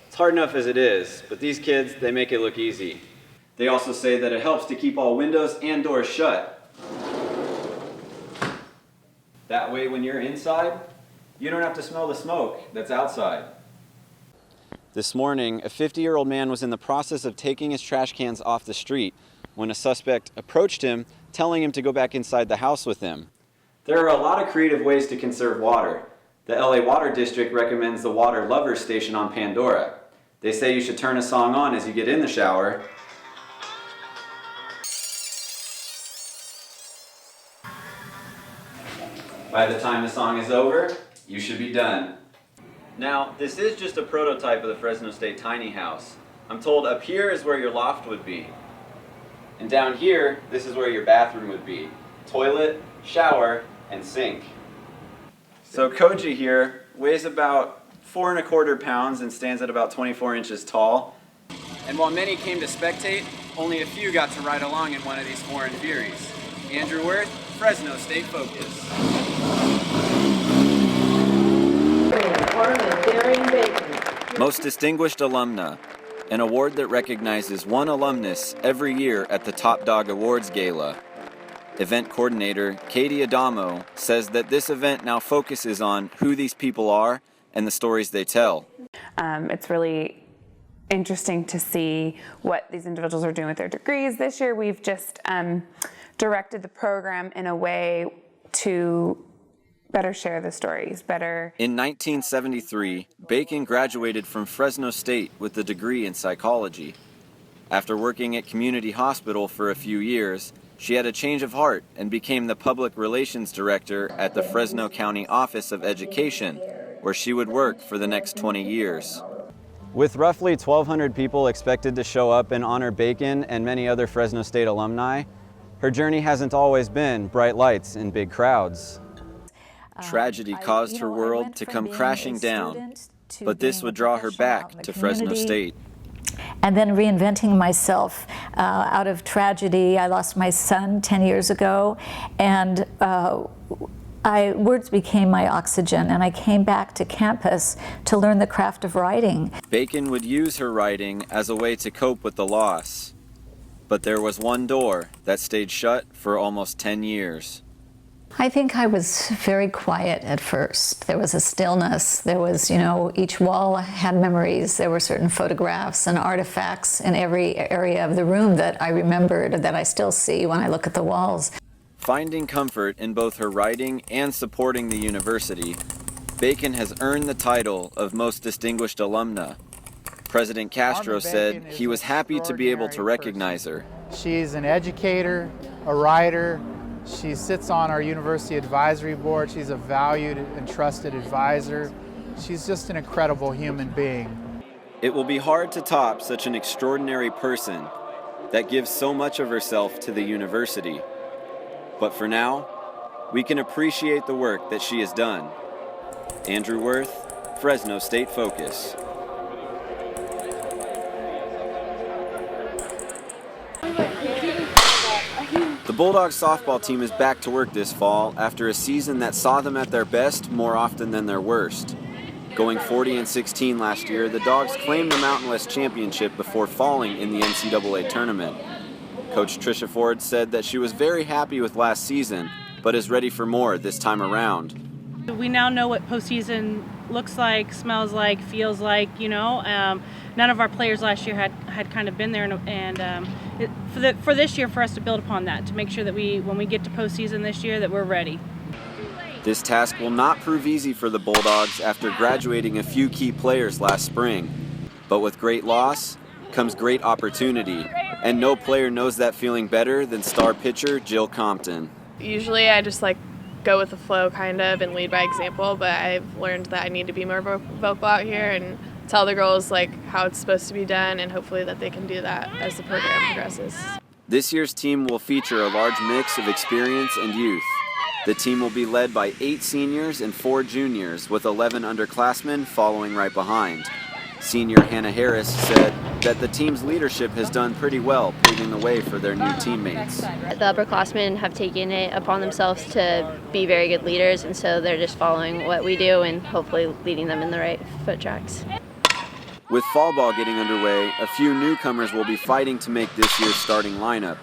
It's hard enough as it is, but these kids, they make it look easy. They also say that it helps to keep all windows and doors shut. That way when you're inside, you don't have to smell the smoke that's outside. This morning, a 50-year-old man was in the process of taking his trash cans off the street when a suspect approached him, telling him to go back inside the house with him. There are a lot of creative ways to conserve water. The LA Water District recommends the Water Lovers station on Pandora. They say you should turn a song on as you get in the shower. By the time the song is over, you should be done. Now, this is just a prototype of the Fresno State tiny house. I'm told up here is where your loft would be. And down here, this is where your bathroom would be. Toilet, shower, and sink. So Koji here weighs about 4 1/4 pounds and stands at about 24 inches tall. And while many came to spectate, only a few got to ride along in one of these foreign Furies. Andrew Worth, Fresno State Focus. Most Distinguished Alumna, an award that recognizes one alumnus every year at the Top Dog Awards Gala. Event coordinator Katie Adamo says that this event now focuses on who these people are and the stories they tell. It's really interesting to see what these individuals are doing with their degrees. This year we've just directed the program in a way to better share the stories, better. In 1973, Bacon graduated from Fresno State with a degree in psychology. After working at Community Hospital for a few years, she had a change of heart and became the public relations director at the Fresno County Office of Education, where she would work for the next 20 years. With roughly 1,200 people expected to show up and honor Bacon and many other Fresno State alumni, her journey hasn't always been bright lights and big crowds. Tragedy caused her world to come crashing down, but this would draw her back to Fresno State. And then reinventing myself out of tragedy. I lost my son 10 years ago, and words became my oxygen, and I came back to campus to learn the craft of writing. Bacon would use her writing as a way to cope with the loss. But there was one door that stayed shut for almost 10 years. I think I was very quiet at first. There was a stillness. There was, each wall had memories. There were certain photographs and artifacts in every area of the room that I remembered, that I still see when I look at the walls. Finding comfort in both her writing and supporting the university, Bacon has earned the title of Most Distinguished Alumna. President Castro said he was happy to be able to recognize her. She's an educator, a writer. She sits on our university advisory board. She's a valued and trusted advisor. She's just an incredible human being. It will be hard to top such an extraordinary person that gives so much of herself to the university. But for now, we can appreciate the work that she has done. Andrew Worth, Fresno State Focus. The Bulldogs softball team is back to work this fall after a season that saw them at their best more often than their worst. Going 40-16 last year, the Dogs claimed the Mountain West Championship before falling in the NCAA tournament. Coach Tricia Ford said that she was very happy with last season, but is ready for more this time around. We now know what postseason looks like, smells like, feels like, None of our players last year had kind of been there, and for this year, for us to build upon that, to make sure that when we get to postseason this year, that we're ready. This task will not prove easy for the Bulldogs after graduating a few key players last spring. But with great loss comes great opportunity, and no player knows that feeling better than star pitcher Jill Compton. Usually I just go with the flow kind of and lead by example, but I've learned that I need to be more vocal out here and tell the girls how it's supposed to be done, and hopefully that they can do that as the program progresses. This year's team will feature a large mix of experience and youth. The team will be led by 8 seniors and 4 juniors, with 11 underclassmen following right behind. Senior Hannah Harris said that the team's leadership has done pretty well, paving the way for their new teammates. The upperclassmen have taken it upon themselves to be very good leaders, and so they're just following what we do and hopefully leading them in the right foot tracks. With fall ball getting underway, a few newcomers will be fighting to make this year's starting lineup.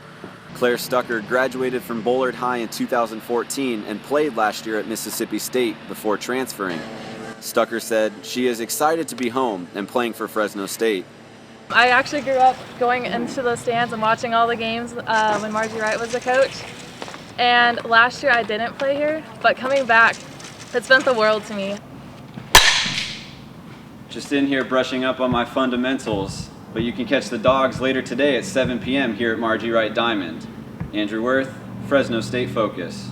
Claire Stucker graduated from Bullard High in 2014 and played last year at Mississippi State before transferring. Stucker said she is excited to be home and playing for Fresno State. I actually grew up going into the stands and watching all the games when Margie Wright was the coach. And last year I didn't play here, but coming back, it's meant the world to me. Just in here brushing up on my fundamentals, but you can catch the Dogs later today at 7 p.m. here at Margie Wright Diamond. Andrew Worth, Fresno State Focus.